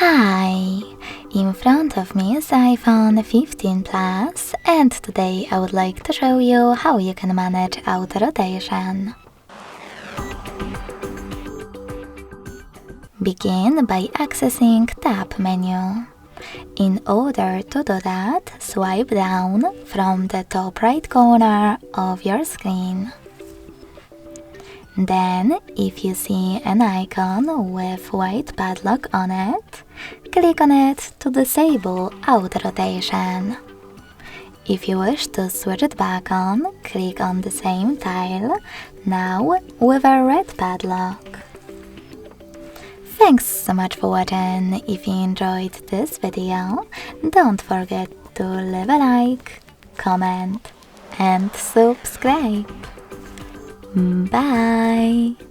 Hi! In front of me is iPhone 15 Plus, and today I would like to show you how you can manage auto rotation. Begin by accessing Tab menu. In order to do that, swipe down from the top right corner of your screen. Then, if you see an icon with white padlock on it, click on it to disable auto rotation. If you wish to switch it back on, click on the same tile, now with a red padlock. Thanks so much for watching. If you enjoyed this video, don't forget to leave a like, comment and subscribe. Bye!